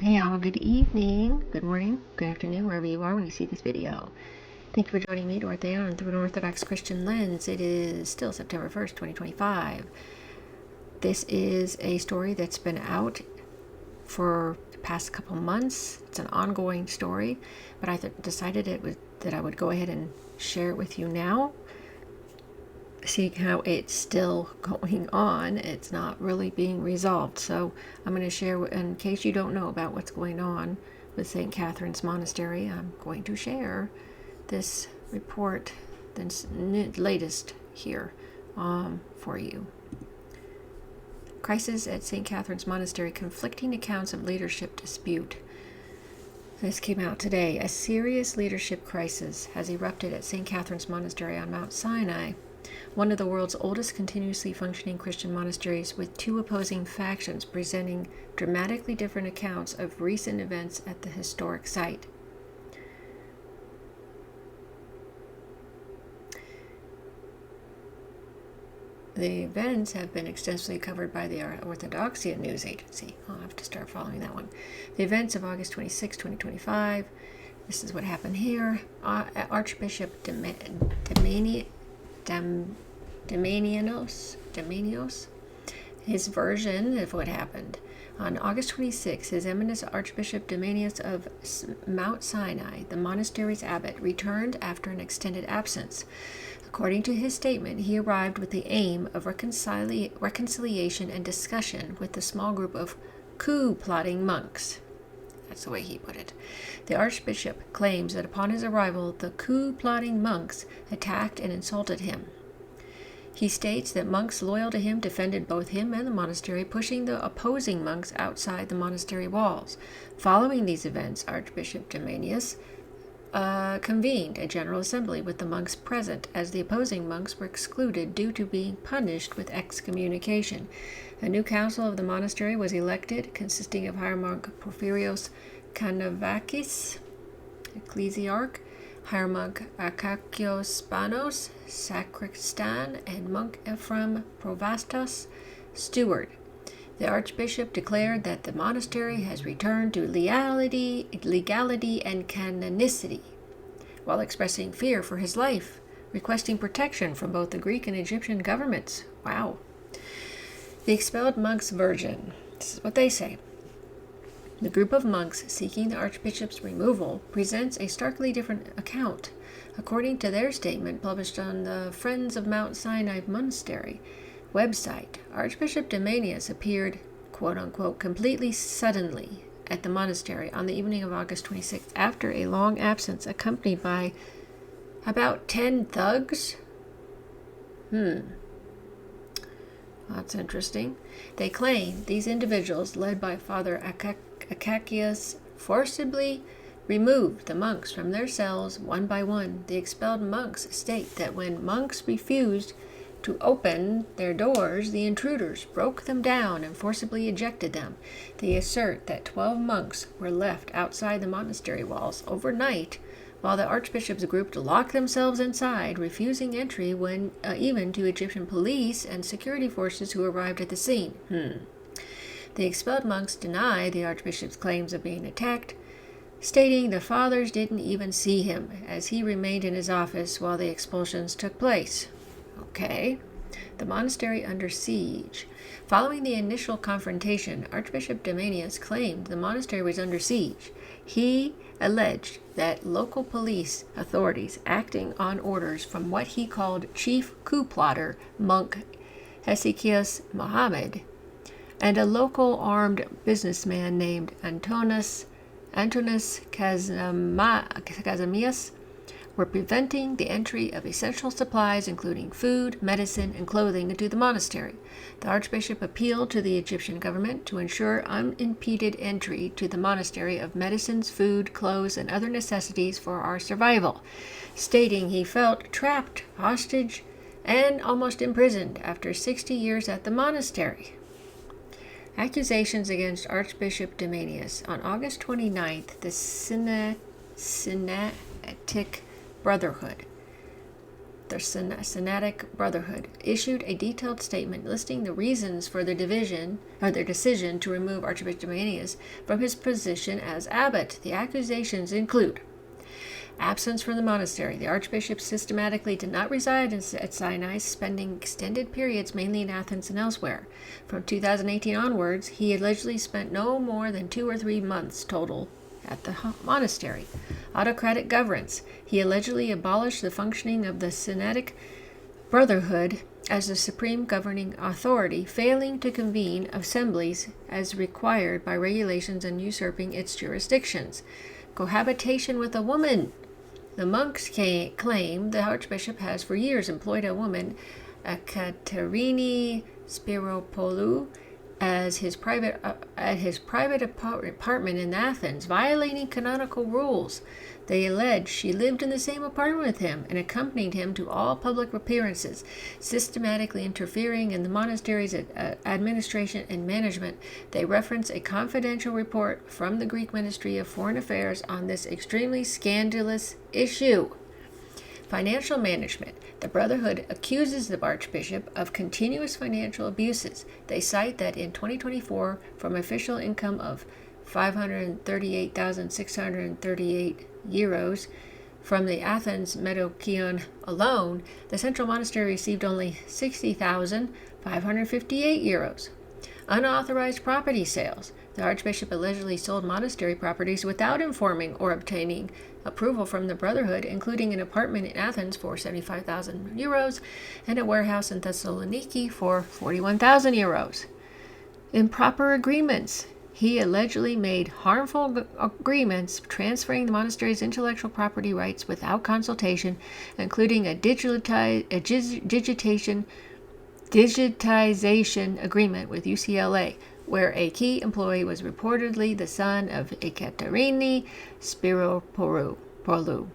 Hey all, good evening, good morning, good afternoon, wherever you are when you see this video. Thank you for joining me, Dorothea, on Through an Orthodox Christian Lens. It is still September 1st, 2025. This is a story that's been out for the past couple months. It's an ongoing story, but I decided that I would go ahead and share it with you now, seeing how it's still going on. It's not really being resolved. So I'm going to share, in case you don't know about what's going on with St. Catherine's Monastery, I'm going to share this report, the latest here, for you. Crisis at St. Catherine's Monastery, conflicting accounts of leadership dispute. This came out today. A serious leadership crisis has erupted at St. Catherine's Monastery on Mount Sinai, one of the world's oldest continuously functioning Christian monasteries, with two opposing factions presenting dramatically different accounts of recent events at the historic site. The events have been extensively covered by the Orthodox news agency. I'll have to start following that one. The events of August 26, 2025. This is what happened here. Archbishop Domenios, his version of what happened. On August 26, His Eminence Archbishop Domenius of Mount Sinai, the monastery's abbot, returned after an extended absence. According to his statement, he arrived with the aim of reconciliation and discussion with the small group of coup-plotting monks. That's the way he put it. The Archbishop claims that upon his arrival, the coup-plotting monks attacked and insulted him. He states that monks loyal to him defended both him and the monastery, pushing the opposing monks outside the monastery walls. Following these events, Archbishop Domenius convened a general assembly with the monks present, as the opposing monks were excluded due to being punished with excommunication. A new council of the monastery was elected, consisting of Hieromonk Porphyrios Kanavakis, ecclesiarch, Hieromonk Akakios Spanos, sacristan, and monk Ephraim Provastos, steward. The Archbishop declared that the monastery has returned to legality and canonicity, while expressing fear for his life, requesting protection from both the Greek and Egyptian governments. Wow. The expelled monks' version. This is what they say. The group of monks seeking the Archbishop's removal presents a starkly different account. According to their statement published on the Friends of Mount Sinai Monastery website, Archbishop Domenius appeared, quote-unquote, completely suddenly at the monastery on the evening of August 26th after a long absence, accompanied by about 10 thugs. That's interesting. They claim these individuals, led by Father Akakios, forcibly removed the monks from their cells one by one. The expelled monks state that when monks refused to open their doors, the intruders broke them down and forcibly ejected them. They assert that 12 monks were left outside the monastery walls overnight, while the Archbishop's group locked themselves inside, refusing entry when even to Egyptian police and security forces who arrived at the scene. The expelled monks deny the Archbishop's claims of being attacked, stating the fathers didn't even see him, as he remained in his office while the expulsions took place. Okay. The monastery under siege. Following the initial confrontation, Archbishop Domenius claimed the monastery was under siege. He alleged that local police authorities, acting on orders from what he called chief coup plotter monk Hesychius Mohammed, and a local armed businessman named Antonis Kazamias, were preventing the entry of essential supplies, including food, medicine, and clothing, into the monastery. The Archbishop appealed to the Egyptian government to ensure unimpeded entry to the monastery of medicines, food, clothes, and other necessities for our survival, stating he felt trapped, hostage, and almost imprisoned after 60 years at the monastery. Accusations against Archbishop Domenius. On August 29th, the Sinaitic Brotherhood the Sinaitic Brotherhood, issued a detailed statement listing the reasons for their decision to remove Archbishop Domanius from his position as abbot. The accusations include absence from the monastery. The archbishop systematically did not reside at Sinai, spending extended periods mainly in Athens and elsewhere. From 2018 onwards, he allegedly spent no more than 2 or 3 months total at the monastery. Autocratic governance. He allegedly abolished the functioning of the Sinaitic Brotherhood as the supreme governing authority, failing to convene assemblies as required by regulations and usurping its jurisdictions. Cohabitation with a woman. The monks claim the archbishop has for years employed a woman, Ekaterini Spiropoulou, at his private apartment in Athens, violating canonical rules. They allege she lived in the same apartment with him and accompanied him to all public appearances, systematically interfering in the monastery's administration and management. They reference a confidential report from the Greek Ministry of Foreign Affairs on this extremely scandalous issue. Financial management. The Brotherhood accuses the Archbishop of continuous financial abuses. They cite that in 2024, from official income of 538,638 euros from the Athens Medokion alone, the central monastery received only 60,558 euros. Unauthorized property sales. The Archbishop allegedly sold monastery properties without informing or obtaining approval from the Brotherhood, including an apartment in Athens for 75,000 euros and a warehouse in Thessaloniki for 41,000 euros. Improper agreements. He allegedly made harmful agreements transferring the monastery's intellectual property rights without consultation, including a digitization agreement with UCLA, where a key employee was reportedly the son of Ekaterini Spiropoulou.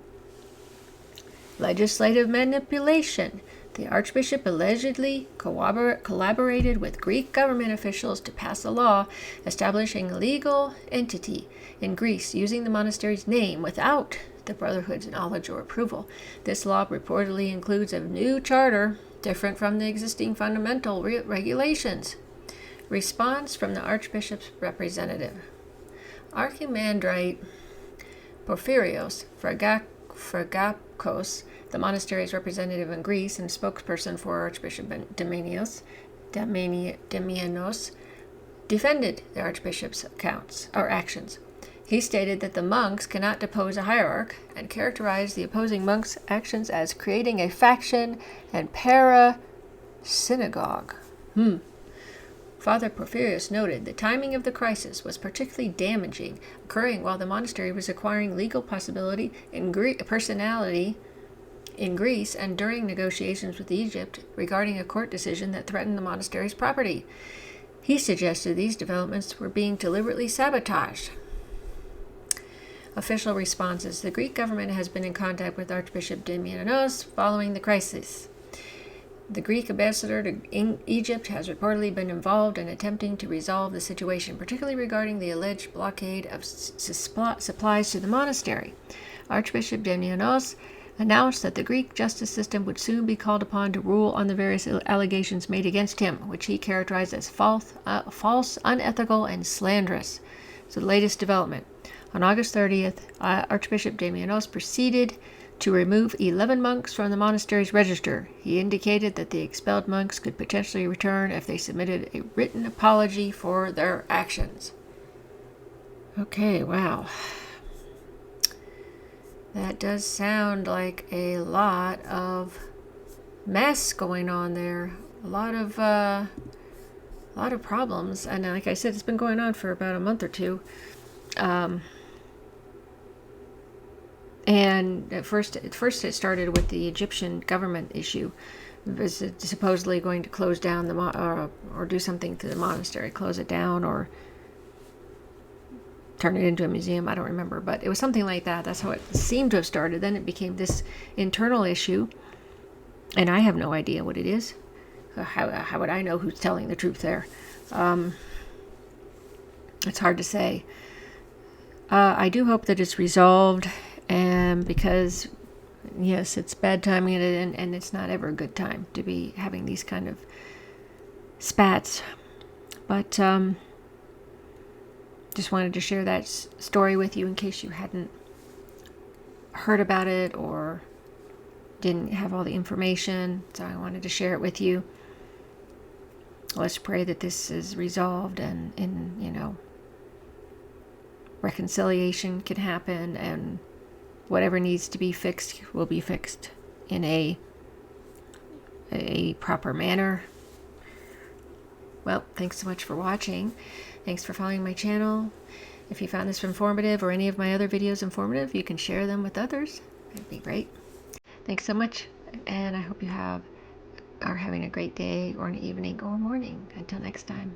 Legislative manipulation. The Archbishop allegedly collaborated with Greek government officials to pass a law establishing a legal entity in Greece using the monastery's name without the Brotherhood's knowledge or approval. This law reportedly includes a new charter different from the existing fundamental regulations. Response from the Archbishop's representative. Archimandrite Porphyrios Fragapkos, the monastery's representative in Greece and spokesperson for Archbishop Damianos, defended the Archbishop's actions. He stated that the monks cannot depose a hierarch and characterized the opposing monks' actions as creating a faction and para-synagogue. Father Porphyrios noted the timing of the crisis was particularly damaging, occurring while the monastery was acquiring legal personality in Greece and during negotiations with Egypt regarding a court decision that threatened the monastery's property. He suggested these developments were being deliberately sabotaged. Official responses. The Greek government has been in contact with Archbishop Damianos following the crisis. The Greek ambassador to Egypt has reportedly been involved in attempting to resolve the situation, particularly regarding the alleged blockade of supplies to the monastery. Archbishop Damianos announced that the Greek justice system would soon be called upon to rule on the various allegations made against him, which he characterized as false, unethical, and slanderous. So the latest development. On August 30th, Archbishop Damianos proceeded to remove 11 monks from the monastery's register. He indicated that the expelled monks could potentially return if they submitted a written apology for their actions. Okay, wow. That does sound like a lot of mess going on there. A lot of problems. And like I said, it's been going on for about a month or two. And at first it started with the Egyptian government issue. It was supposedly going to close down or do something to the monastery, close it down or turn it into a museum. I don't remember, but it was something like that. That's how it seemed to have started. Then it became this internal issue, and I have no idea what it is. How would I know who's telling the truth there? It's hard to say. I do hope that it's resolved. And because yes, it's bad timing, and it's not ever a good time to be having these kind of spats. But just wanted to share that story with you in case you hadn't heard about it or didn't have all the information. So I wanted to share it with you. Let's pray that this is resolved, and reconciliation can happen, and whatever needs to be fixed will be fixed in a proper manner. Well, thanks so much for watching. Thanks for following my channel. If you found this informative or any of my other videos informative, you can share them with others. That'd be great. Thanks so much, and I hope you are having a great day or an evening or morning. Until next time.